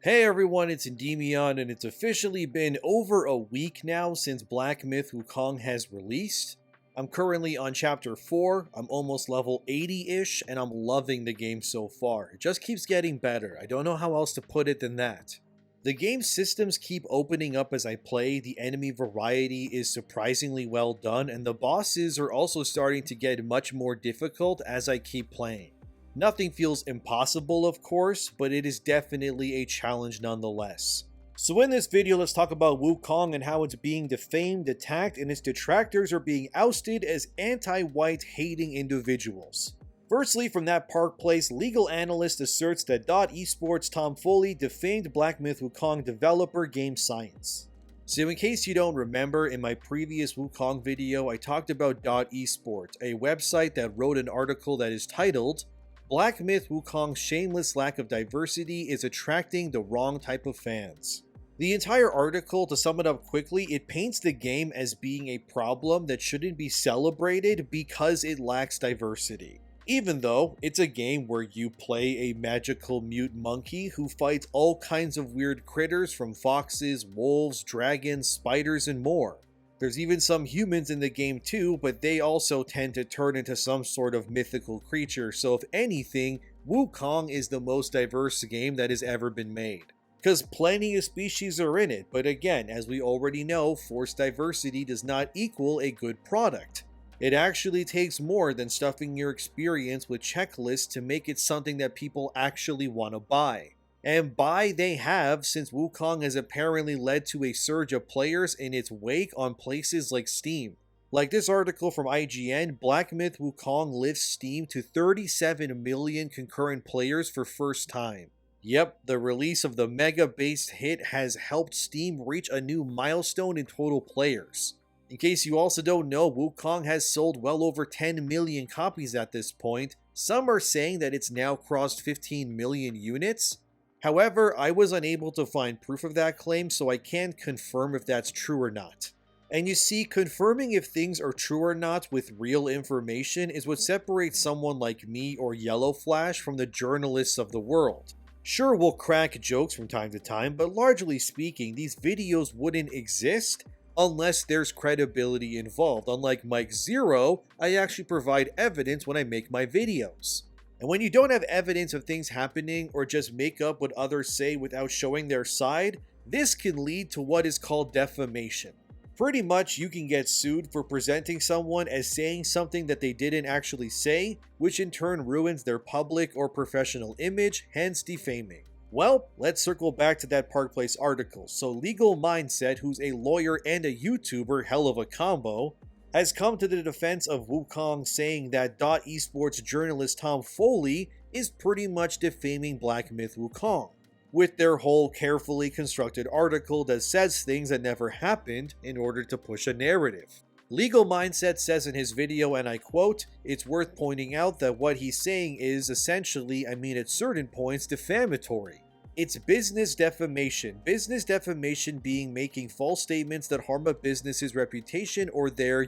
Hey everyone, it's ENDYMION, and it's officially been over a week now since Black Myth Wukong has released. I'm currently on chapter 4, I'm almost level 80-ish, and I'm loving the game so far. It just keeps getting better, I don't know how else to put it than that. The game's systems keep opening up as I play, the enemy variety is surprisingly well done, and the bosses are also starting to get much more difficult as I keep playing. Nothing feels impossible, of course, but it is definitely a challenge nonetheless. So in this video, let's talk about Wukong and how it's being defamed, attacked, and its detractors are being ousted as anti-white hating individuals. Firstly, from that Park Place, legal analyst asserts that .esports Tom Foley defamed Black Myth Wukong developer Game Science. So in case you don't remember, in my previous Wukong video, I talked about .esports, a website that wrote an article that is titled Black Myth Wukong's shameless lack of diversity is attracting the wrong type of fans. The entire article, to sum it up quickly, it paints the game as being a problem that shouldn't be celebrated because it lacks diversity. Even though it's a game where you play a magical mute monkey who fights all kinds of weird critters from foxes, wolves, dragons, spiders, and more. There's even some humans in the game too, but they also tend to turn into some sort of mythical creature, so if anything, Wukong is the most diverse game that has ever been made. Because plenty of species are in it, but again, as we already know, forced diversity does not equal a good product. It actually takes more than stuffing your experience with checklists to make it something that people actually want to buy. And buy they have, since Wukong has apparently led to a surge of players in its wake on places like Steam. Like this article from IGN, Black Myth Wukong lifts Steam to 37 million concurrent players for first time. Yep, the release of the mega-based hit has helped Steam reach a new milestone in total players. In case you also don't know, Wukong has sold well over 10 million copies at this point. Some are saying that it's now crossed 15 million units. However, I was unable to find proof of that claim, so I can't confirm if that's true or not. And you see, confirming if things are true or not with real information is what separates someone like me or Yellow Flash from the journalists of the world. Sure, we'll crack jokes from time to time, but largely speaking, these videos wouldn't exist unless there's credibility involved. Unlike Mike Zero, I actually provide evidence when I make my videos. And when you don't have evidence of things happening or just make up what others say without showing their side, this can lead to what is called defamation. Pretty much you can get sued for presenting someone as saying something that they didn't actually say, which in turn ruins their public or professional image, hence defaming. Well, let's circle back to that Park Place article. So Legal Mindset, who's a lawyer and a YouTuber, hell of a combo, has come to the defense of Wukong, saying that .esports journalist Tom Foley is pretty much defaming Black Myth Wukong, with their whole carefully constructed article that says things that never happened in order to push a narrative. Legal Mindset says in his video, and I quote, "It's worth pointing out that what he's saying is essentially, at certain points, defamatory. It's business defamation. Business defamation being making false statements that harm a business's reputation or their,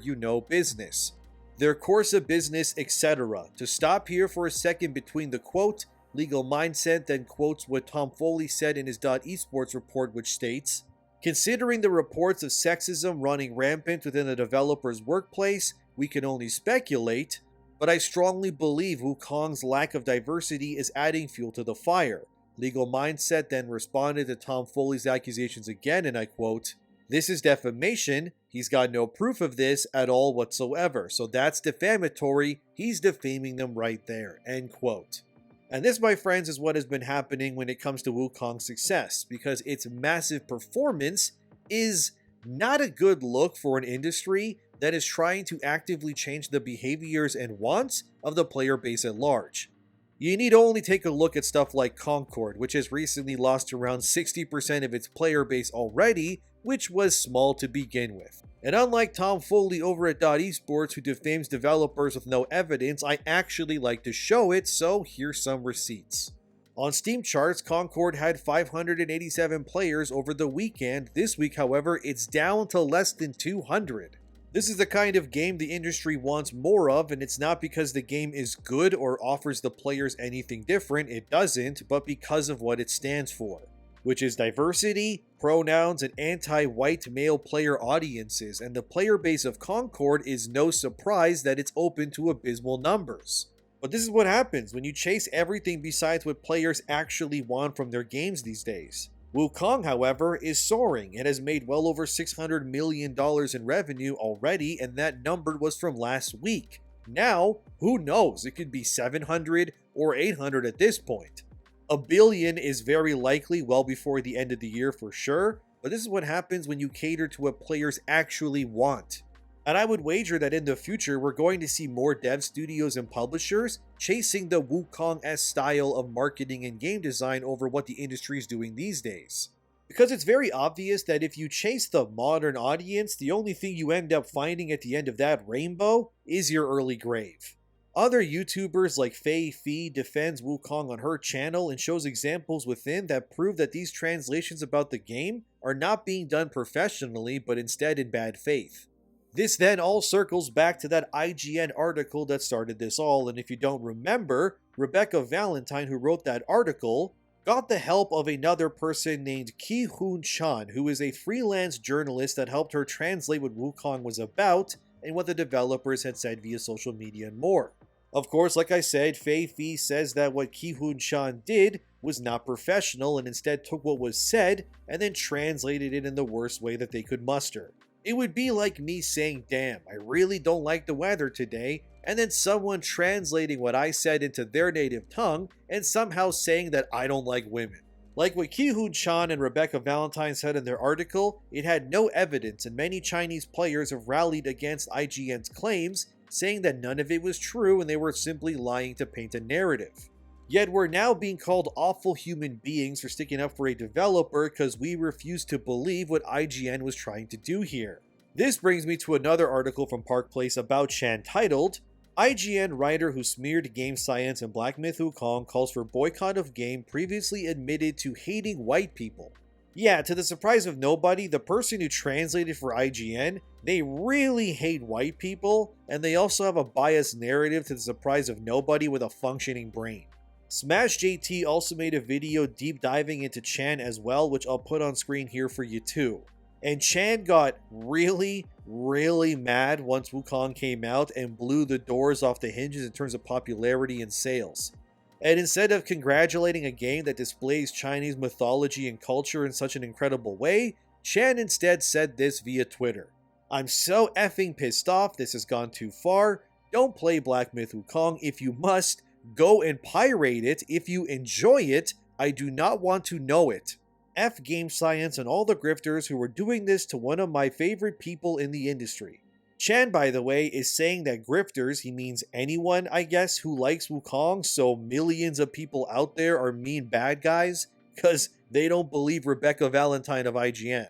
business, their course of business, etc. To stop here for a second between the quote, Legal Mindset then quotes what Tom Foley said in his .esports report, which states, "Considering the reports of sexism running rampant within the developer's workplace, we can only speculate, but I strongly believe Wukong's lack of diversity is adding fuel to the fire." Legal Mindset then responded to Tom Foley's accusations again, and I quote, "This is defamation. He's got no proof of this at all whatsoever. So that's defamatory. He's defaming them right there." End quote. And this, my friends, is what has been happening when it comes to Wukong's success, because its massive performance is not a good look for an industry that is trying to actively change the behaviors and wants of the player base at large. You need only take a look at stuff like Concord, which has recently lost around 60% of its player base already, which was small to begin with. And unlike Tom Foley over at .esports, who defames developers with no evidence, I actually like to show it, so here's some receipts. On Steam charts, Concord had 587 players over the weekend. This week, however, it's down to less than 200. This is the kind of game the industry wants more of, and it's not because the game is good or offers the players anything different, it doesn't, but because of what it stands for. which is diversity, pronouns, and anti-white male player audiences, and the player base of Concord is no surprise that it's open to abysmal numbers. But this is what happens when you chase everything besides what players actually want from their games these days. Wukong, however, is soaring and has made well over $600 million in revenue already, and that number was from last week. Now, who knows, it could be 700 or 800 at this point. $1 billion is very likely well before the end of the year for sure, but this is what happens when you cater to what players actually want. And I would wager that in the future we're going to see more dev studios and publishers chasing the Wukong-esque style of marketing and game design over what the industry is doing these days. Because it's very obvious that if you chase the modern audience, the only thing you end up finding at the end of that rainbow is your early grave. Other YouTubers like Fei Fi defends Wukong on her channel and shows examples within that prove that these translations about the game are not being done professionally but instead in bad faith. This then all circles back to that IGN article that started this all, and if you don't remember, Rebecca Valentine, who wrote that article, got the help of another person named Ki-Hoon Chan, who is a freelance journalist that helped her translate what Wukong was about and what the developers had said via social media and more. Of course, like I said, Fei Fi says that what Ki-Hoon Chan did was not professional and instead took what was said and then translated it in the worst way that they could muster. It would be like me saying, damn, I really don't like the weather today, and then someone translating what I said into their native tongue and somehow saying that I don't like women. Like what Ki-Hoon Chan and Rebecca Valentine said in their article, it had no evidence and many Chinese players have rallied against IGN's claims, saying that none of it was true and they were simply lying to paint a narrative. Yet we're now being called awful human beings for sticking up for a developer because we refuse to believe what IGN was trying to do here. This brings me to another article from Park Place about Chan titled, IGN writer who smeared game science and Black Myth Wukong calls for boycott of game previously admitted to hating white people. Yeah, to the surprise of nobody, the person who translated for IGN, they really hate white people, and they also have a biased narrative to the surprise of nobody with a functioning brain. Smash JT also made a video deep diving into Chan as well, which I'll put on screen here for you too. And Chan got really mad once Wukong came out and blew the doors off the hinges in terms of popularity and sales. And instead of congratulating a game that displays Chinese mythology and culture in such an incredible way, Chan instead said this via Twitter. I'm so effing pissed off, this has gone too far. Don't play Black Myth Wukong if you must. Go and pirate it if you enjoy it. I do not want to know it. F game science and all the grifters who were doing this to one of my favorite people in the industry. Chan, by the way, is saying that grifters, he means anyone, I guess, who likes Wukong, so millions of people out there are mean bad guys, because they don't believe Rebecca Valentine of IGN.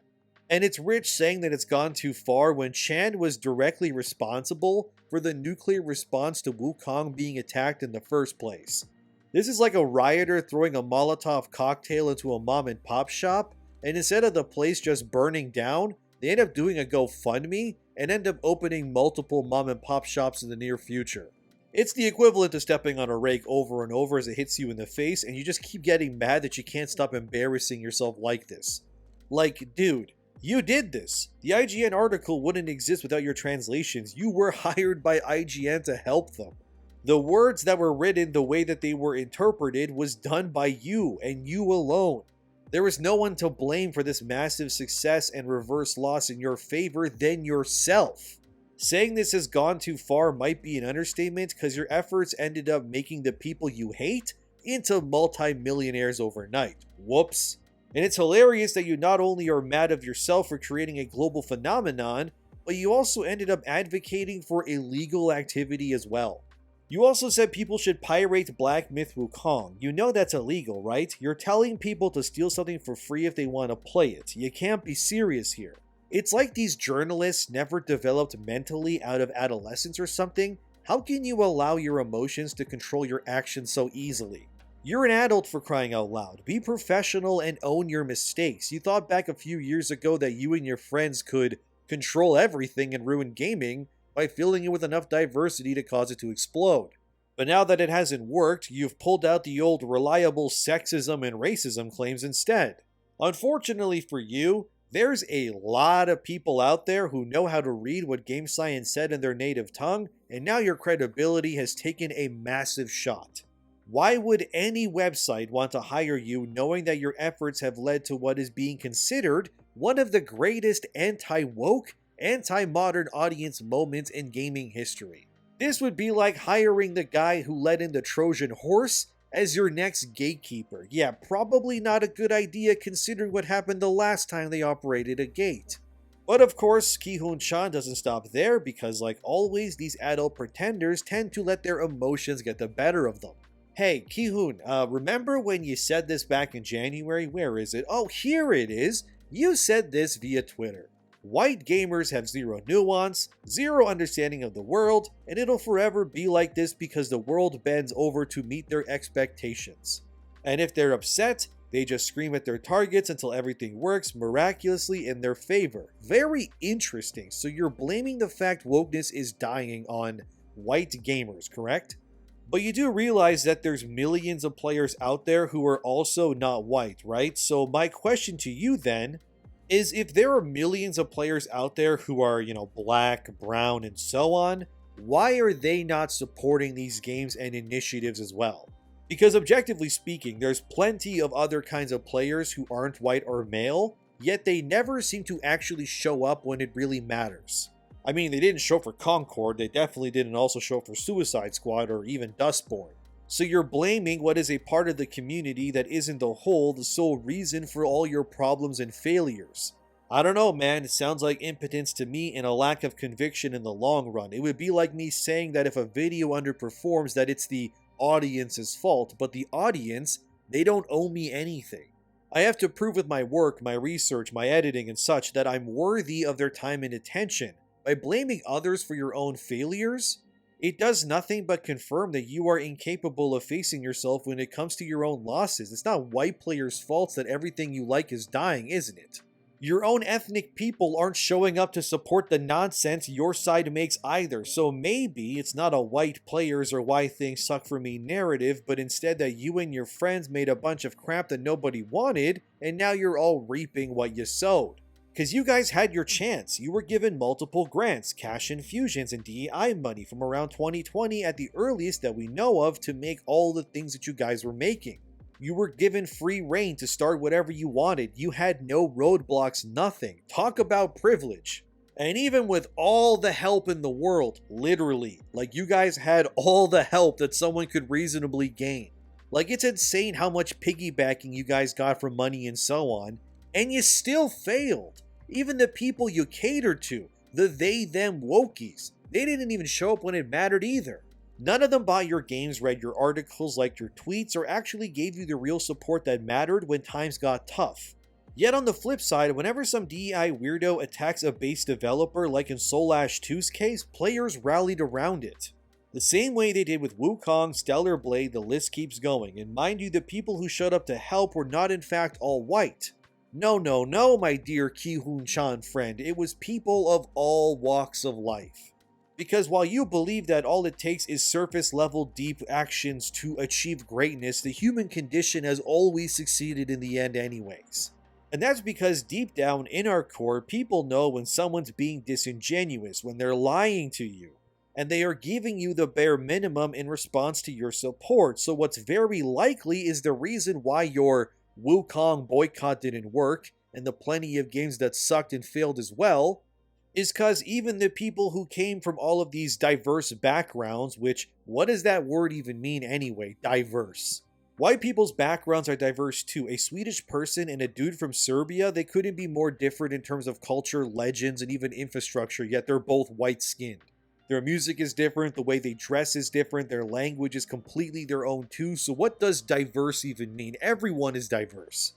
And it's Rich saying that it's gone too far when Chan was directly responsible for the nuclear response to Wukong being attacked in the first place. This is like a rioter throwing a Molotov cocktail into a mom and pop shop, and instead of the place just burning down, they end up doing a GoFundMe and end up opening multiple mom and pop shops in the near future. It's the equivalent to stepping on a rake over and over as it hits you in the face, and you just keep getting mad that you can't stop embarrassing yourself like this. Like, dude, you did this. The IGN article wouldn't exist without your translations. You were hired by IGN to help them. The words that were written, the way that they were interpreted, was done by you and you alone. There is no one to blame for this massive success and reverse loss in your favor than yourself. Saying this has gone too far might be an understatement because your efforts ended up making the people you hate into multi-millionaires overnight. Whoops. And it's hilarious that you not only are mad of yourself for creating a global phenomenon, but you also ended up advocating for illegal activity as well. You also said people should pirate Black Myth Wukong. You know that's illegal, right? You're telling people to steal something for free if they want to play it. You can't be serious here. It's like these journalists never developed mentally out of adolescence or something. How can you allow your emotions to control your actions so easily? You're an adult, for crying out loud. Be professional and own your mistakes. You thought back a few years ago that you and your friends could control everything and ruin gaming by filling it with enough diversity to cause it to explode. But now that it hasn't worked, you've pulled out the old reliable sexism and racism claims instead. Unfortunately for you, there's a lot of people out there who know how to read what game science said in their native tongue, and now your credibility has taken a massive shot. Why would any website want to hire you knowing that your efforts have led to what is being considered one of the greatest anti-woke, anti-modern audience moments in gaming history? This would be like hiring the guy who let in the Trojan horse as your next gatekeeper. Yeah, probably not a good idea considering what happened the last time they operated a gate. But of course, Ki-Hoon-chan doesn't stop there because like always, these adult pretenders tend to let their emotions get the better of them. Hey, Ki-Hoon, remember when you said this back in January? Where is it? Oh, here it is! You said this via Twitter. White gamers have zero nuance, zero understanding of the world, and it'll forever be like this because the world bends over to meet their expectations. And if they're upset, they just scream at their targets until everything works miraculously in their favor. Very interesting. So you're blaming the fact wokeness is dying on white gamers, correct? But you do realize that there's millions of players out there who are also not white, right? So my question to you then is, if there are millions of players out there who are, black, brown, and so on, why are they not supporting these games and initiatives as well? Because objectively speaking, there's plenty of other kinds of players who aren't white or male, yet they never seem to actually show up when it really matters. I mean, they didn't show for Concord, they definitely didn't also show for Suicide Squad or even Dustborn. So you're blaming what is a part of the community that isn't the whole, the sole reason for all your problems and failures. I don't know, man, it sounds like impotence to me and a lack of conviction in the long run. It would be like me saying that if a video underperforms that it's the audience's fault, but the audience, they don't owe me anything. I have to prove with my work, my research, my editing and such that I'm worthy of their time and attention. By blaming others for your own failures, it does nothing but confirm that you are incapable of facing yourself when it comes to your own losses. It's not white players' faults that everything you like is dying, isn't it? Your own ethnic people aren't showing up to support the nonsense your side makes either, so maybe it's not a white players or why things suck for me narrative, but instead that you and your friends made a bunch of crap that nobody wanted, and now you're all reaping what you sowed. Because you guys had your chance. You were given multiple grants, cash infusions, and DEI money from around 2020 at the earliest that we know of to make all the things that you guys were making. You were given free reign to start whatever you wanted. You had no roadblocks, nothing. Talk about privilege. And even with all the help in the world, literally, like you guys had all the help that someone could reasonably gain. Like it's insane how much piggybacking you guys got from money and so on, and you still failed. Even the people you catered to, the they-them wokies, they didn't even show up when it mattered either. None of them bought your games, read your articles, liked your tweets, or actually gave you the real support that mattered when times got tough. Yet on the flip side, whenever some DEI weirdo attacks a base developer like in Soul Ash 2's case, players rallied around it. The same way they did with Wukong, Stellar Blade, the list keeps going, and mind you, the people who showed up to help were not in fact all white. No, my dear Ki-Hoon-chan friend, it was people of all walks of life. Because while you believe that all it takes is surface level deep actions to achieve greatness, the human condition has always succeeded in the end anyways. And that's because deep down in our core, people know when someone's being disingenuous, when they're lying to you, and they are giving you the bare minimum in response to your support. So what's very likely is the reason why your Wukong boycott didn't work, and the plenty of games that sucked and failed as well, is cause even the people who came from all of these diverse backgrounds, which, what does that word even mean anyway, diverse? White people's backgrounds are diverse too. A Swedish person and a dude from Serbia, they couldn't be more different in terms of culture, legends, and even infrastructure, yet they're both white-skinned. Their music is different, the way they dress is different, their language is completely their own too, so what does diverse even mean? Everyone is diverse.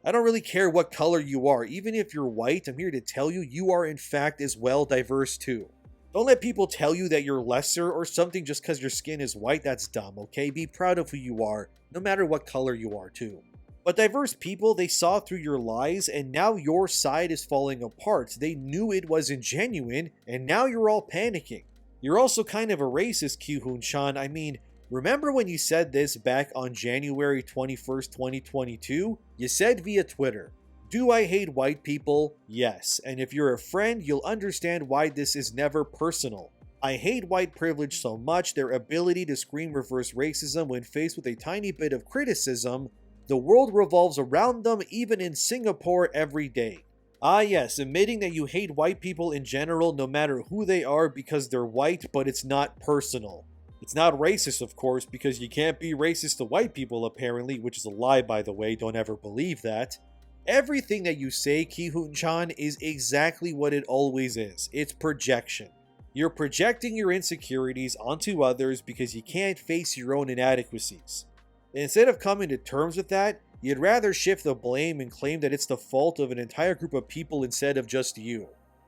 I don't really care what color you are, even if you're white, I'm here to tell you, you are in fact as well diverse too. Don't let people tell you that you're lesser or something just because your skin is white, that's dumb, okay? Be proud of who you are, no matter what color you are too. But diverse people, they saw through your lies, and now your side is falling apart. They knew it wasn't genuine, and now you're all panicking. You're also kind of a racist, Ki-Hoon-chan. I mean, remember when you said this back on January 21st, 2022? You said via Twitter, Do I hate white people? Yes, and if you're a friend, you'll understand why this is never personal. I hate white privilege so much, their ability to scream reverse racism when faced with a tiny bit of criticism. The world revolves around them even in Singapore every day. Ah yes, admitting that you hate white people in general no matter who they are because they're white, but it's not personal. It's not racist, of course, because you can't be racist to white people apparently, which is a lie by the way, don't ever believe that. Everything that you say, Ki-Hoon-chan, is exactly what it always is. It's projection. You're projecting your insecurities onto others because you can't face your own inadequacies. Instead of coming to terms with that, you'd rather shift the blame and claim that it's the fault of an entire group of people instead of just you.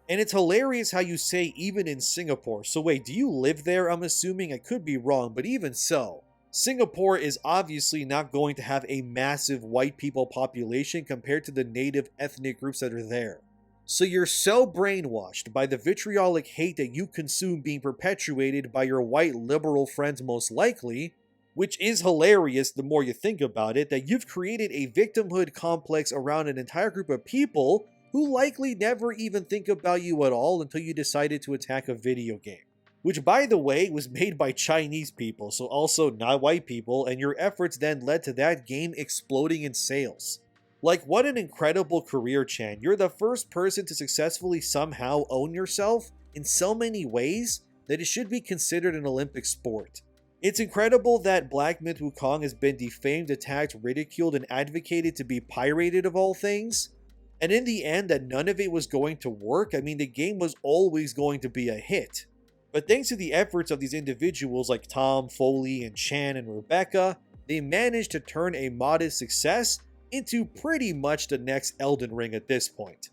And it's hilarious how you say even in Singapore. So wait, do you live there? I'm assuming. I could be wrong, but even so, Singapore is obviously not going to have a massive white people population compared to the native ethnic groups that are there. So you're so brainwashed by the vitriolic hate that you consume being perpetuated by your white liberal friends most likely, which is hilarious the more you think about it, that you've created a victimhood complex around an entire group of people who likely never even think about you at all until you decided to attack a video game. Which, by the way, was made by Chinese people, so also not white people, and your efforts then led to that game exploding in sales. Like, what an incredible career, Chan. You're the first person to successfully somehow own yourself in so many ways that it should be considered an Olympic sport. It's incredible that Black Myth Wukong has been defamed, attacked, ridiculed, and advocated to be pirated of all things. And in the end, that none of it was going to work. I mean, the game was always going to be a hit. But thanks to the efforts of these individuals like Tom, Foley, and Chan and Rebecca, they managed to turn a modest success into pretty much the next Elden Ring at this point.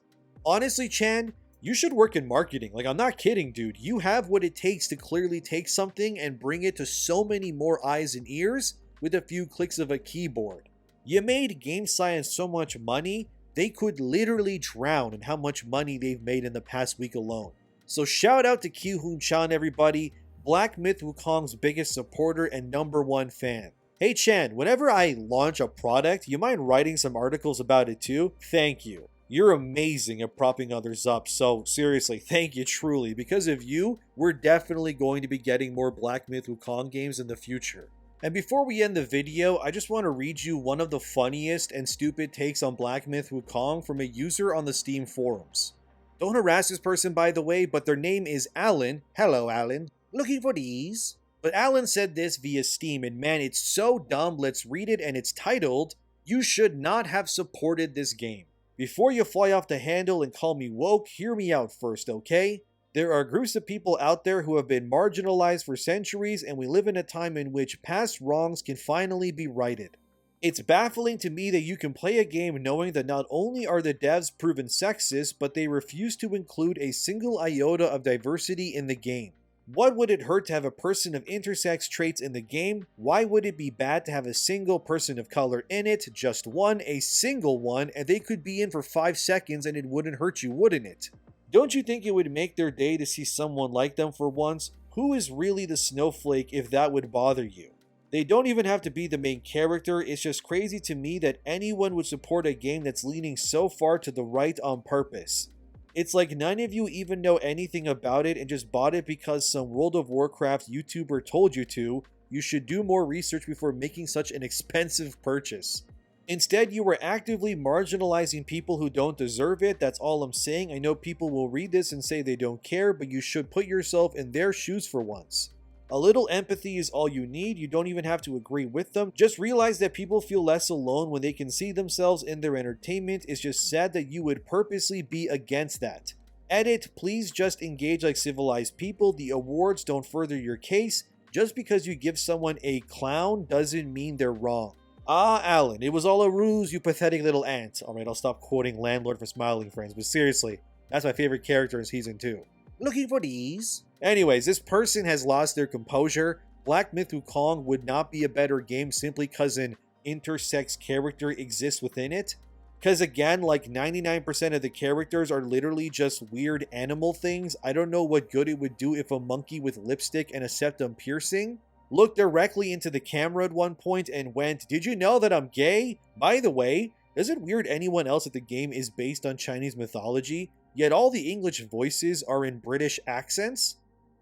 Honestly, Chan, you should work in marketing. Like, I'm not kidding, dude. You have what it takes to clearly take something and bring it to so many more eyes and ears with a few clicks of a keyboard. You made Game Science so much money, they could literally drown in how much money they've made in the past week alone. So shout out to Ki-Hoon-chan, everybody, Black Myth Wukong's biggest supporter and #1 fan. Hey Chan, whenever I launch a product, you mind writing some articles about it too? Thank you. You're amazing at propping others up, so seriously, thank you truly. Because of you, we're definitely going to be getting more Black Myth Wukong games in the future. And before we end the video, I just want to read you one of the funniest and stupid takes on Black Myth Wukong from a user on the Steam forums. Don't harass this person, by the way, but their name is Alan. Hello, Alan. Looking for these? But Alan said this via Steam, and man, it's so dumb. Let's read it, and it's titled, "You should not have supported this game. Before you fly off the handle and call me woke, hear me out first, okay? There are groups of people out there who have been marginalized for centuries, and we live in a time in which past wrongs can finally be righted. It's baffling to me that you can play a game knowing that not only are the devs proven sexist, but they refuse to include a single iota of diversity in the game. What would it hurt to have a person of intersex traits in the game? Why would it be bad to have a single person of color in it? Just one, a single one, and they could be in for 5 seconds and it wouldn't hurt you, wouldn't it? Don't you think it would make their day to see someone like them for once? Who is really the snowflake if that would bother you? They don't even have to be the main character. It's just crazy to me that anyone would support a game that's leaning so far to the right on purpose. It's like none of you even know anything about it and just bought it because some World of Warcraft YouTuber told you to. You should do more research before making such an expensive purchase. Instead, you are actively marginalizing people who don't deserve it. That's all I'm saying. I know people will read this and say they don't care, but you should put yourself in their shoes for once. A little empathy is all you need. You don't even have to agree with them. Just realize that people feel less alone when they can see themselves in their entertainment. It's just sad that you would purposely be against that. Edit, please just engage like civilized people. The awards don't further your case. Just because you give someone a clown doesn't mean they're wrong." Ah, Alan, it was all a ruse, you pathetic little ant. Alright, I'll stop quoting Landlord for Smiling Friends, but seriously, that's my favorite character in Season 2. Looking for these? Anyways, this person has lost their composure. Black Myth Wukong would not be a better game simply because an intersex character exists within it. Because again, like 99% of the characters are literally just weird animal things. I don't know what good it would do if a monkey with lipstick and a septum piercing looked directly into the camera at one point and went, "Did you know that I'm gay? By the way, Is it weird anyone else that the game is based on Chinese mythology, yet all the English voices are in British accents?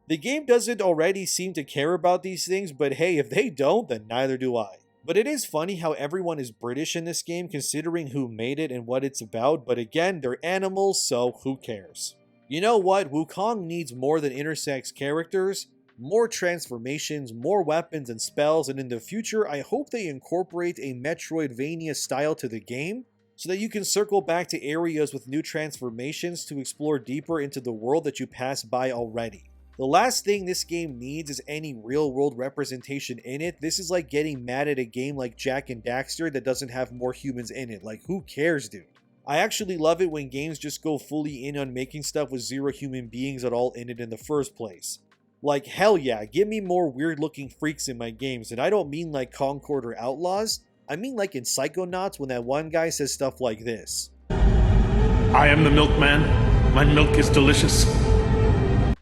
The game doesn't already seem to care about these things, but hey, if they don't, then neither do I. But it is funny how everyone is British in this game considering who made it and what it's about, but again, they're animals, so who cares? You know what? Wukong needs more than intersex characters, more transformations, more weapons and spells, and in the future, I hope they incorporate a Metroidvania style to the game, so that you can circle back to areas with new transformations to explore deeper into the world that you passed by already. The last thing this game needs is any real-world representation in it. This is like getting mad at a game like Jak and Daxter that doesn't have more humans in it. Like, who cares, dude? I actually love it when games just go fully in on making stuff with zero human beings at all in it in the first place. Like, hell yeah, give me more weird-looking freaks in my games, and I don't mean like Concord or Outlaws. I mean like in Psychonauts when that one guy says stuff like this. I am the milkman. My milk is delicious.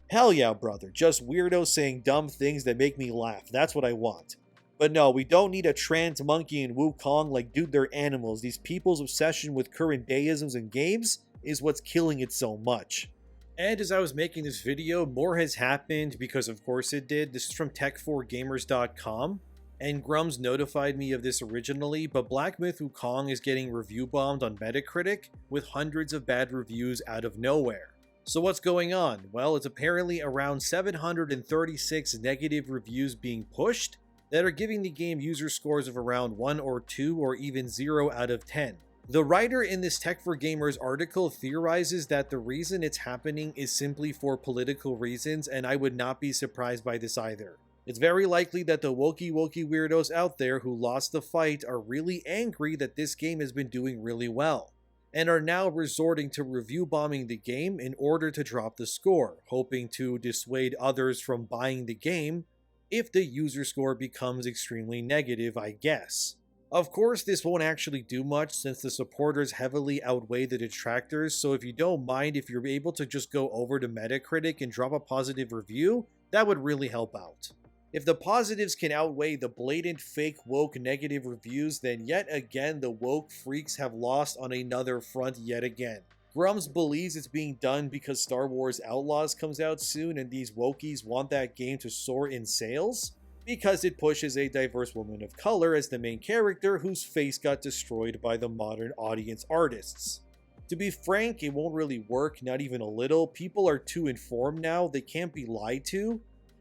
Hell yeah, brother. Just weirdos saying dumb things that make me laugh. That's what I want. But no, we don't need a trans monkey in Wukong. Like, dude, they're animals. These people's obsession with current deisms and games is what's killing it so much. And as I was making this video, more has happened because of course it did. This is from tech4gamers.com. And Grums notified me of this originally, but Black Myth Wukong is getting review bombed on Metacritic with hundreds of bad reviews out of nowhere. So what's going on? Well, it's apparently around 736 negative reviews being pushed that are giving the game user scores of around 1 or 2 or even 0 out of 10. The writer in this Tech4Gamers article theorizes that the reason it's happening is simply for political reasons, and I would not be surprised by this either. It's very likely that the wokey weirdos out there who lost the fight are really angry that this game has been doing really well, and are now resorting to review bombing the game in order to drop the score, hoping to dissuade others from buying the game if the user score becomes extremely negative, I guess. Of course, this won't actually do much since the supporters heavily outweigh the detractors, so if you don't mind, if you're able to just go over to Metacritic and drop a positive review, that would really help out. If the positives can outweigh the blatant fake woke negative reviews, then yet again the woke freaks have lost on another front yet again. Grums believes it's being done because Star Wars Outlaws comes out soon and these wokies want that game to soar in sales, because it pushes a diverse woman of color as the main character whose face got destroyed by the modern audience artists. To be frank, it won't really work, not even a little. People are too informed now, they can't be lied to.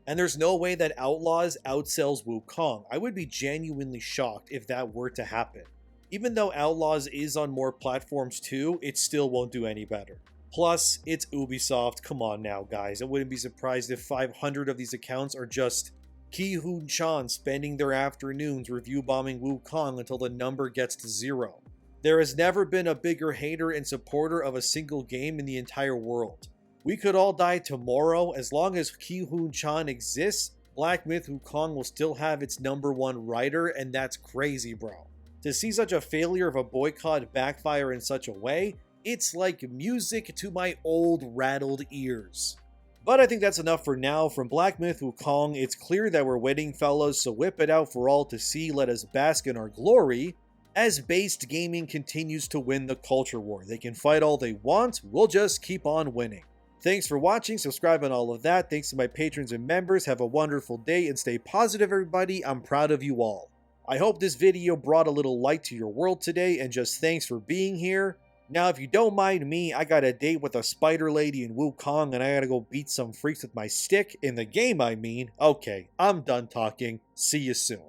And there's no way that Outlaws outsells Wukong. I would be genuinely shocked if that were to happen. Even though Outlaws is on more platforms too, it still won't do any better. Plus, it's Ubisoft, come on now guys. I wouldn't be surprised if 500 of these accounts are just Ki-Hoon Chan spending their afternoons review bombing Wukong until the number gets to 0. There has never been a bigger hater and supporter of a single game in the entire world. We could all die tomorrow. As long as Ki-Hoon Chan exists, Black Myth Wukong will still have its #1 writer, and that's crazy, bro. To see such a failure of a boycott backfire in such a way, it's like music to my old rattled ears. But I think that's enough for now. From Black Myth Wukong, it's clear that we're winning, fellas, so whip it out for all to see. Let us bask in our glory as based gaming continues to win the culture war. They can fight all they want, we'll just keep on winning. Thanks for watching, subscribe and all of that. Thanks to my patrons and members. Have a wonderful day and stay positive, everybody. I'm proud of you all. I hope this video brought a little light to your world today, and just thanks for being here. Now, if you don't mind me, I got a date with a spider lady in Wukong, and I gotta go beat some freaks with my stick. In the game, I mean. Okay, I'm done talking. See you soon.